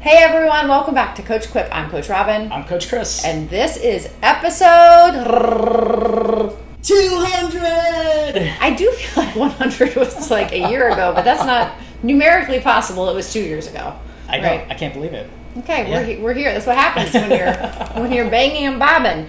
Hey everyone, welcome back to Coach Quip. I'm Coach Robyn. I'm Coach Chris. And this is episode 200! I do feel like 100 was like a year ago, but that's not numerically possible. It was 2 years ago. I know. Right? I can't believe it. Okay, yeah. we're here. That's what happens when you're banging and bobbing.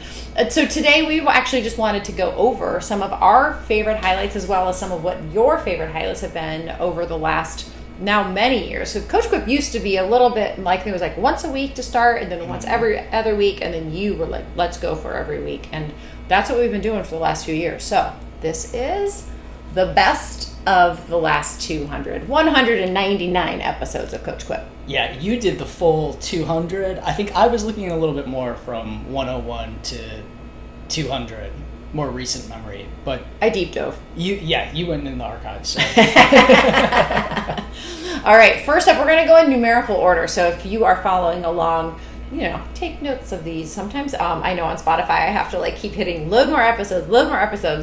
So today we actually just wanted to go over some of our favorite highlights as well as some of what your favorite highlights have been over the last now many years. So Coach Quip used to be a little bit like it was like once a week to start and then once every other week, and then you were like, let's go for every week. And that's what we've been doing for the last few years. So this is the best of the last 199 episodes of Coach Quip. Yeah, you did the full 200. I think I was looking a little bit more from 101 to 200, more recent memory. But I deep dove. You went in the archives. So. All right, first up, we're going to go in numerical order. So if you are following along, take notes of these. Sometimes I know on Spotify I have to keep hitting load more episodes,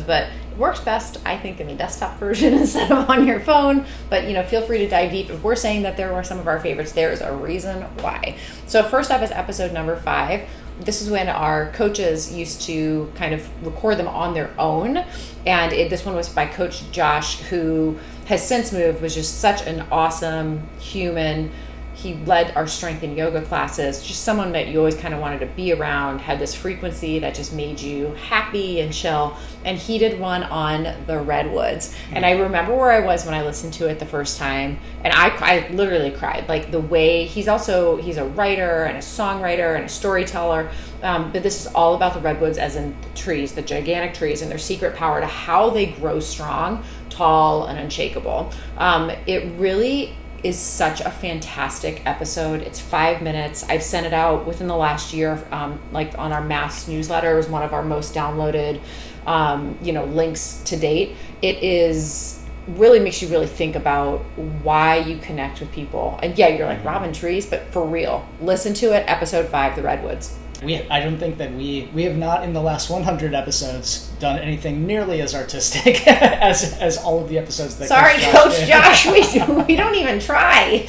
but it works best, I think, in the desktop version instead of on your phone. But, feel free to dive deep. If we're saying that there were some of our favorites, there is a reason why. So first up is episode number 5. This is when our coaches used to kind of record them on their own. And this one was by Coach Josh, who has since moved, was just such an awesome human. He led our strength and yoga classes, just someone that you always kind of wanted to be around, had this frequency that just made you happy and chill. And he did one on the Redwoods. And I remember where I was when I listened to it the first time. And I literally cried. Like the way he's a writer and a songwriter and a storyteller. But this is all about the Redwoods, as in the trees, the gigantic trees, and their secret power to how they grow strong, tall, and unshakable. It really is such a fantastic episode. It's 5 minutes. I've sent it out within the last year, on our mass newsletter. It was one of our most downloaded, links to date. It is really makes you really think about why you connect with people. And yeah, you're like, Robyn, trees, but for real, listen to it. Episode 5, the Redwoods. I don't think that we have not in the last 100 episodes done anything nearly as artistic as all of the episodes that Coach Josh, we don't even try.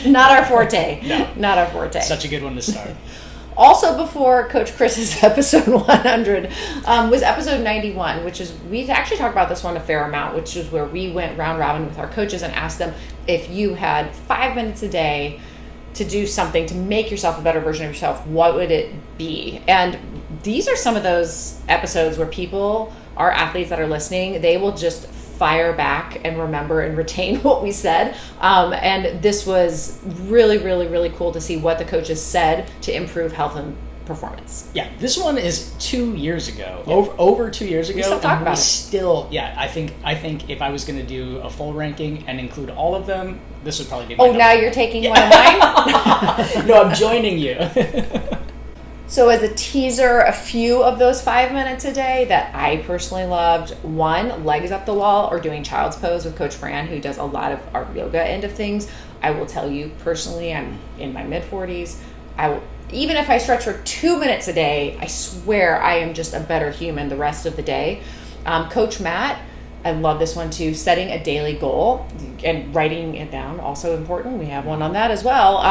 Not our forte. No. Not our forte. Such a good one to start. Also before Coach Chris's episode 100 was episode 91, which is, we actually talked about this one a fair amount, which is where we went round robin with our coaches and asked them if you had 5 minutes a day to do something to make yourself a better version of yourself, what would it be? And these are some of those episodes where people, our athletes that are listening, they will just fire back and remember and retain what we said. And this was really, really, really cool to see what the coaches said to improve health and performance. Yeah, this one is 2 years ago. Yeah. Over 2 years ago. We still talk about it. I think if I was going to do a full ranking and include all of them, this would probably be my number. Now you're taking one of mine? No, I'm joining you. So as a teaser, a few of those 5 minutes a day that I personally loved. One, legs up the wall or doing child's pose with Coach Fran, who does a lot of our yoga end of things. I will tell you personally, I'm in my mid-40s. Even if I stretch for 2 minutes a day, I swear I am just a better human the rest of the day. Coach Matt, I love this one too. Setting a daily goal and writing it down, also important. We have one on that as well.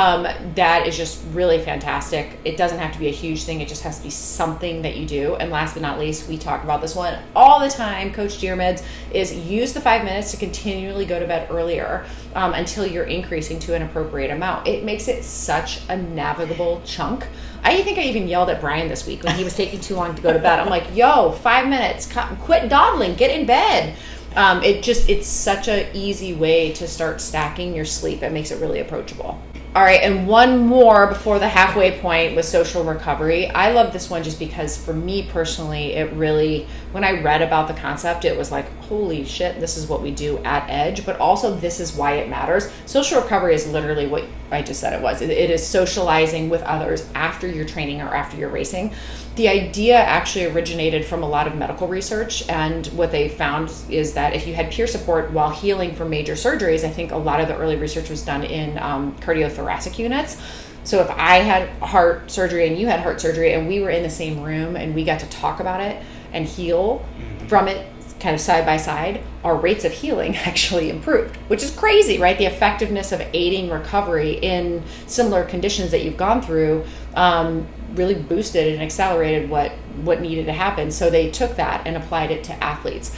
That is just really fantastic. It doesn't have to be a huge thing. It just has to be something that you do. And last but not least, we talk about this one all the time, Coach Dearmids, is use the 5 minutes to continually go to bed earlier until you're increasing to an appropriate amount. It makes it such a navigable chunk. I think I even yelled at Brian this week when he was taking too long to go to bed. I'm like, 5 minutes, quit dawdling, get in bed. It's such an easy way to start stacking your sleep. It makes it really approachable. All right, and one more before the halfway point with social recovery. I love this one just because for me personally, it really, when I read about the concept, it was like, holy shit, this is what we do at Edge, but also this is why it matters. Social recovery is literally what I just said it was. It is socializing with others after your training or after you're racing. The idea actually originated from a lot of medical research, and what they found is that if you had peer support while healing from major surgeries, I think a lot of the early research was done in cardiothoracic units. So if I had heart surgery and you had heart surgery and we were in the same room and we got to talk about it and heal from it kind of side by side, our rates of healing actually improved, which is crazy, right? The effectiveness of aiding recovery in similar conditions that you've gone through really boosted and accelerated what needed to happen. So they took that and applied it to athletes.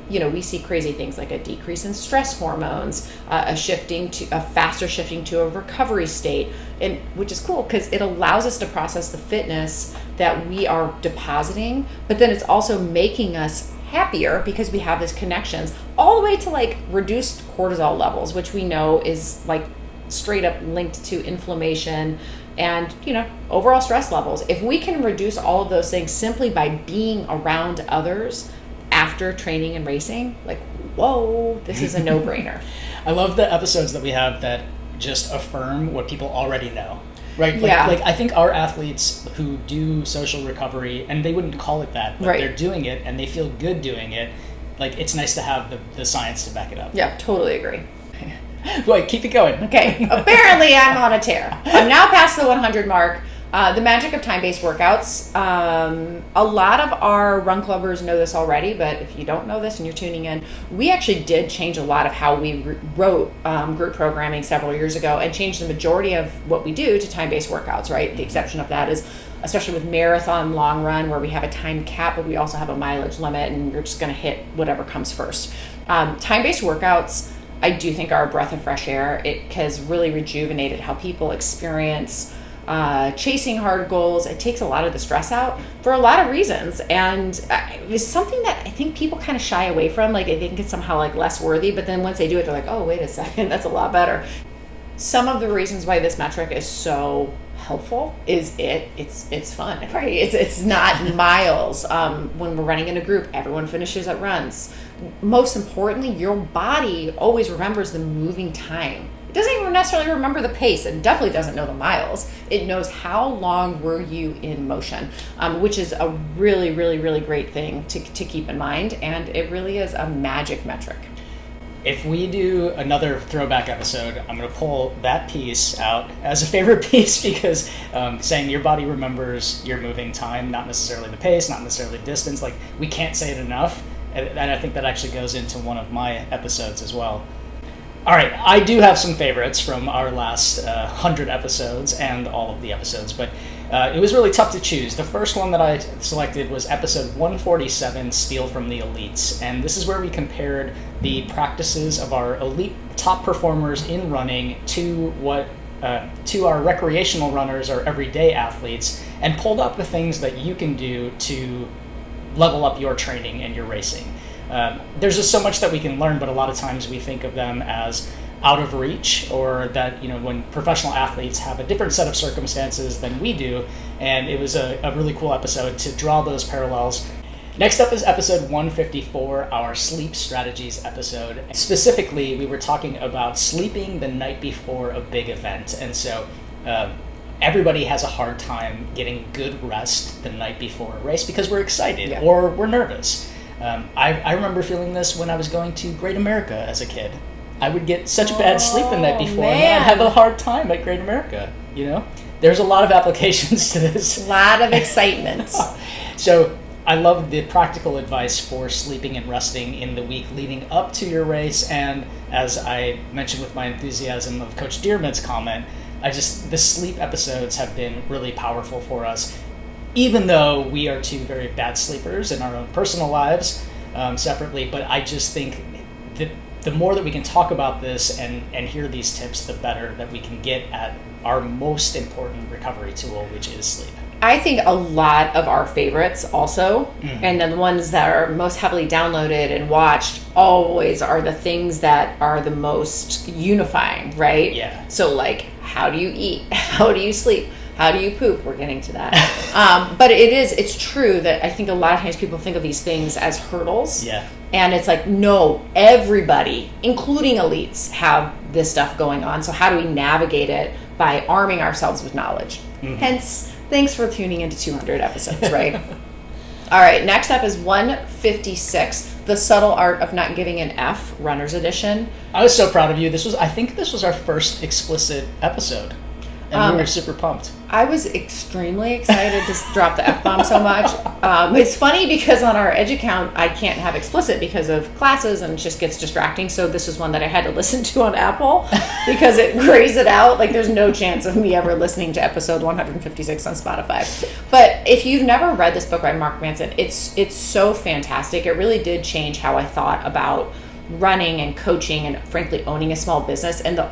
We see crazy things like a decrease in stress hormones, a faster shifting to a recovery state, and which is cool because it allows us to process the fitness that we are depositing, but then it's also making us happier because we have these connections all the way to like reduced cortisol levels, which we know is like straight up linked to inflammation and overall stress levels. If we can reduce all of those things simply by being around others after training and racing, like, whoa, this is a no-brainer. I love the episodes that we have that just affirm what people already know, right? Like I think our athletes who do social recovery, and they wouldn't call it that, but they're doing it and they feel good doing it. Like, it's nice to have the science to back it up. Yeah, totally agree. Wait, keep it going. Okay, apparently I'm on a tear. I'm now past the 100 mark. The magic of time-based workouts. A lot of our run clubbers know this already, but if you don't know this and you're tuning in, we actually did change a lot of how we wrote group programming several years ago and changed the majority of what we do to time-based workouts, right? The exception of that is, especially with marathon long run, where we have a time cap, but we also have a mileage limit, and you're just going to hit whatever comes first. Time-based workouts, I do think, are a breath of fresh air. It has really rejuvenated how people experience chasing hard goals. It takes a lot of the stress out for a lot of reasons, and it's something that I think people kind of shy away from. Like, I think it's somehow like less worthy, but then once they do it, they're like, oh, wait a second, that's a lot better. Some of the reasons why this metric is so helpful is it's fun, right? It's not miles. When we're running in a group, everyone finishes at runs. Most importantly, your body always remembers the moving time. It doesn't even necessarily remember the pace. It definitely doesn't know the miles. It knows how long were you in motion, which is a really, really, really great thing to keep in mind. And it really is a magic metric. If we do another throwback episode, I'm going to pull that piece out as a favorite piece because saying your body remembers your moving time, not necessarily the pace, not necessarily distance, like, we can't say it enough. And I think that actually goes into one of my episodes as well. All right, I do have some favorites from our last 100 episodes and all of the episodes, but it was really tough to choose. The first one that I selected was episode 147, Steal from the Elites, and this is where we compared the practices of our elite top performers in running to our recreational runners, our everyday athletes, and pulled up the things that you can do to level up your training and your racing. There's just so much that we can learn, but a lot of times we think of them as out of reach, or that, when professional athletes have a different set of circumstances than we do, and it was a really cool episode to draw those parallels. Next up is episode 154, our sleep strategies episode. Specifically, we were talking about sleeping the night before a big event, and so everybody has a hard time getting good rest the night before a race because we're excited or we're nervous. I remember feeling this when I was going to Great America as a kid. I would get such bad sleep the night before, and I'd have a hard time at Great America, There's a lot of applications to this. A lot of excitement. So I love the practical advice for sleeping and resting in the week leading up to your race, and as I mentioned with my enthusiasm of Coach Dearman's comment, the sleep episodes have been really powerful for us, even though we are two very bad sleepers in our own personal lives separately. But I just think that the more that we can talk about this and hear these tips, the better that we can get at our most important recovery tool, which is sleep. I think a lot of our favorites also, and then the ones that are most heavily downloaded and watched, always are the things that are the most unifying, right? Yeah. So, like, how do you eat? How do you sleep? How do you poop? We're getting to that. But it's true that I think a lot of times people think of these things as hurdles. Yeah. And it's like, no, everybody, including elites, have this stuff going on. So how do we navigate it? By arming ourselves with knowledge. Hence, thanks for tuning into 200 episodes, right? All right, next up is 156, The Subtle Art of Not Giving an F, Runner's Edition. I was so proud of you. I think this was our first explicit episode. And we were super pumped. I was extremely excited to drop the F-bomb so much. It's funny because on our Edge account, I can't have explicit because of classes and it just gets distracting. So this is one that I had to listen to on Apple because it grays it out. Like there's no chance of me ever listening to episode 156 on Spotify. But if you've never read this book by Mark Manson, it's so fantastic. It really did change how I thought about running and coaching and frankly owning a small business. And the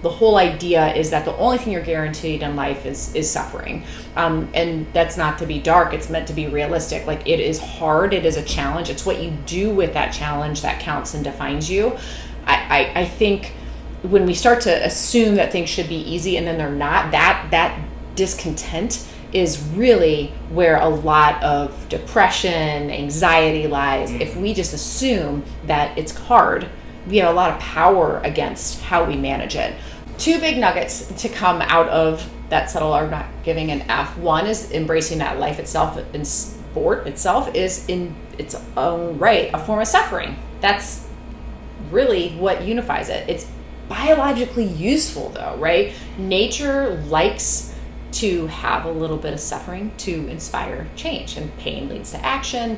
whole idea is that the only thing you're guaranteed in life is suffering, and that's not to be dark, it's meant to be realistic. Like it is hard, it is a challenge, it's what you do with that challenge that counts and defines you. I think when we start to assume that things should be easy and then they're not, that discontent is really where a lot of depression, anxiety lies. If we just assume that it's hard, we have a lot of power against how we manage it. Two big nuggets to come out of that subtle art of not giving an F. One is embracing that life itself and sport itself is in its own right a form of suffering. That's really what unifies it. It's biologically useful though, right? Nature likes to have a little bit of suffering to inspire change, and pain leads to action.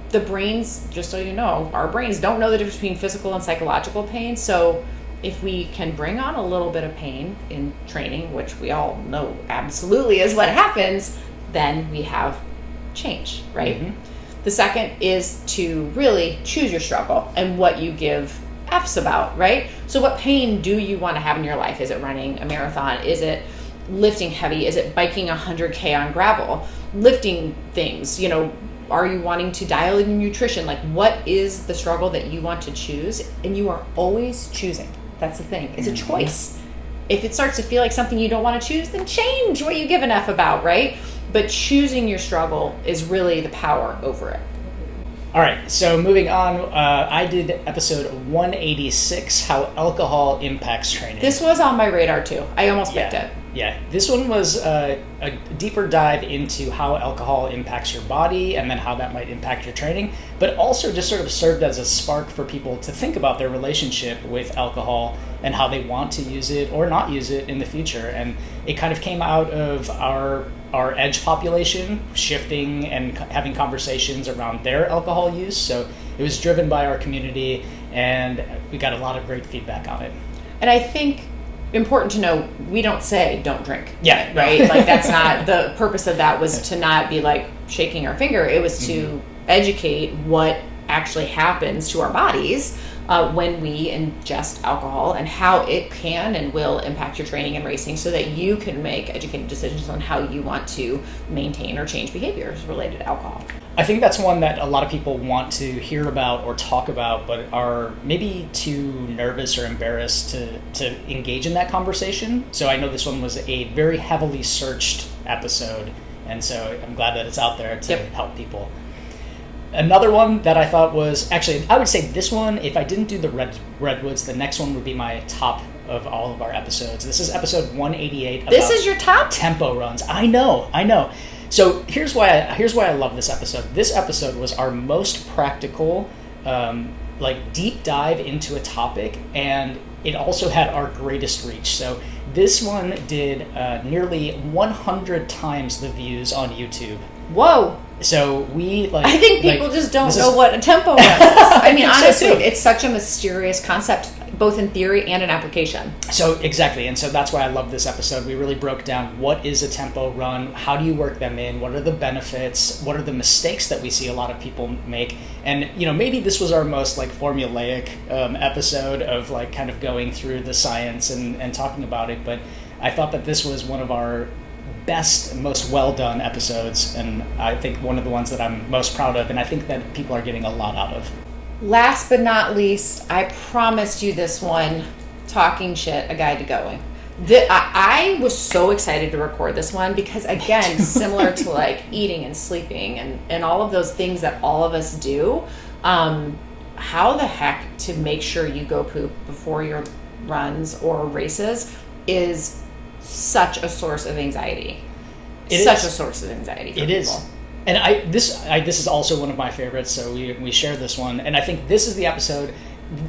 The brains, just so you know, our brains don't know the difference between physical and psychological pain. So if we can bring on a little bit of pain in training, which we all know absolutely is what happens, then we have change, right? Mm-hmm. The second is to really choose your struggle and what you give F's about, right? So what pain do you want to have in your life? Is it running a marathon? Is it lifting heavy? Is it biking 100K on gravel? Lifting things, are you wanting to dial in your nutrition? Like what is the struggle that you want to choose? And you are always choosing. That's the thing. It's a choice. If it starts to feel like something you don't want to choose, then change what you give an F about, right? But choosing your struggle is really the power over it. All right, so moving on, I did episode 186, How Alcohol Impacts Training. This was on my radar too. I almost picked it. Yeah, this one was a deeper dive into how alcohol impacts your body and then how that might impact your training, but also just sort of served as a spark for people to think about their relationship with alcohol and how they want to use it or not use it in the future. And it kind of came out of our Edge population shifting and having conversations around their alcohol use. So it was driven by our community, and we got a lot of great feedback on it. And I think important to know, we don't say don't drink. Yeah. Right? Like that's not, the purpose of that was to not be like shaking our finger. It was to educate what actually happens to our bodies when we ingest alcohol and how it can and will impact your training and racing, so that you can make educated decisions on how you want to maintain or change behaviors related to alcohol. I think that's one that a lot of people want to hear about or talk about, but are maybe too nervous or embarrassed to engage in that conversation. So I know this one was a very heavily searched episode, and so I'm glad that it's out there to help people. Another one that I thought was, actually, I would say this one, if I didn't do the Redwoods, the next one would be my top of all of our episodes. This is episode 188. This is your top? Tempo runs. I know. So here's why I love this episode. This episode was our most practical, deep dive into a topic, and it also had our greatest reach. So this one did nearly 100 times the views on YouTube. Whoa. So I think people just don't know what a tempo run is. I mean, honestly, it's such a mysterious concept, both in theory and in application. So exactly, and so that's why I love this episode. We really broke down what is a tempo run, how do you work them in, what are the benefits, what are the mistakes that we see a lot of people make, and maybe this was our most formulaic episode of kind of going through the science and talking about it, but I thought that this was one of our best, most well-done episodes, and I think one of the ones that I'm most proud of, and I think that people are getting a lot out of. Last but not least, I promised you this one, Talking Shit, A Guide to Going. I was so excited to record this one because, again, similar to eating and sleeping and all of those things that all of us do, how the heck to make sure you go poop before your runs or races is such a source of anxiety. It is. And this is also one of my favorites, so we share this one, and I think this is the episode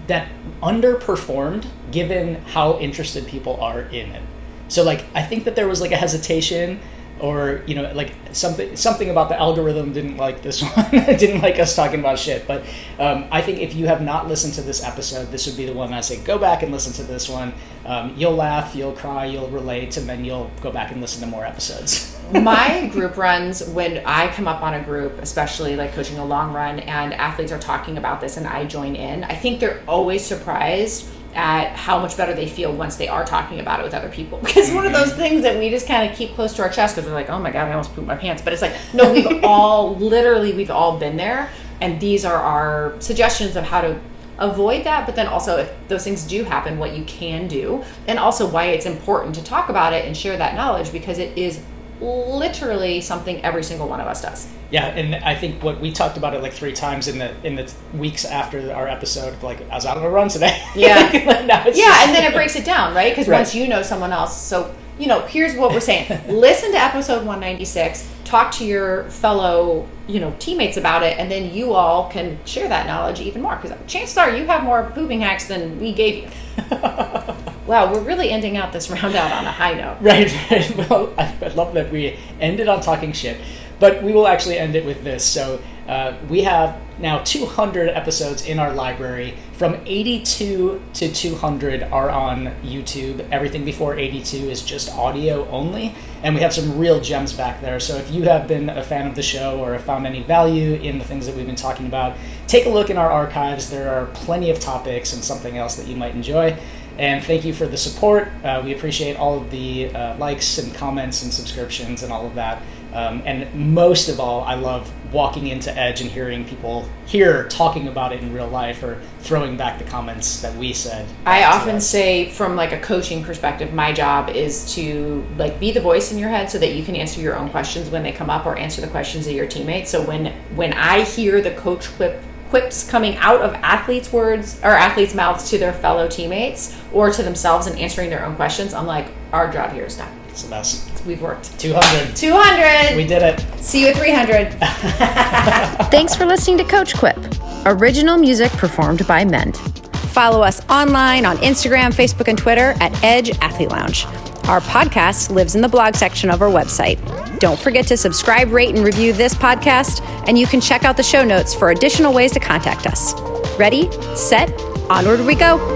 that underperformed given how interested people are in it. So like, I think that there was like a hesitation, or like something about the algorithm didn't like this one. Didn't like us talking about shit. But I think if you have not listened to this episode, this would be the one I say go back and listen to this one. You'll laugh, you'll cry, you'll relate, and then you'll go back and listen to more episodes. My group runs, when I come up on a group, especially like coaching a long run, and athletes are talking about this and I join in, I think they're always surprised at how much better they feel once they are talking about it with other people. Because one of those things that we just kind of keep close to our chest, because we're like, oh my God, I almost pooped my pants. But it's like, no, we've all been there. And these are our suggestions of how to avoid that. But then also, if those things do happen, what you can do. And also why it's important to talk about it and share that knowledge, because it is literally something every single one of us does. Yeah, and I think what we talked about it like 3 times in the weeks after our episode, like, I was out on a run today. Yeah. And then it breaks it down, right? Because once you know someone else, so, here's what we're saying. Listen to episode 196, talk to your fellow, teammates about it, and then you all can share that knowledge even more. Because chances are you have more pooping hacks than we gave you. Wow, we're really ending out this round out on a high note. Right. Well, I love that we ended on talking shit, but we will actually end it with this. So we have now 200 episodes in our library. From 82 to 200 are on YouTube. Everything before 82 is just audio only, and we have some real gems back there. So if you have been a fan of the show or have found any value in the things that we've been talking about, take a look in our archives. There are plenty of topics and something else that you might enjoy. And thank you for the support. We appreciate all of the likes and comments and subscriptions and all of that. And most of all, I love walking into Edge and hearing people here talking about it in real life, or throwing back the comments that we said. I often say, from like a coaching perspective, my job is to like be the voice in your head so that you can answer your own questions when they come up, or answer the questions of your teammates. So when I hear the coach quips coming out of athletes' words or athletes' mouths to their fellow teammates or to themselves and answering their own questions, I'm like, our job here is done. It's the best. We've worked. 200. We did it. See you at 300. Thanks for listening to Coach Quip. Original music performed by Ment. Follow us online on Instagram, Facebook, and Twitter at Edge Athlete Lounge. Our podcast lives in the blog section of our website. Don't forget to subscribe, rate, and review this podcast, and you can check out the show notes for additional ways to contact us. Ready, set, onward we go.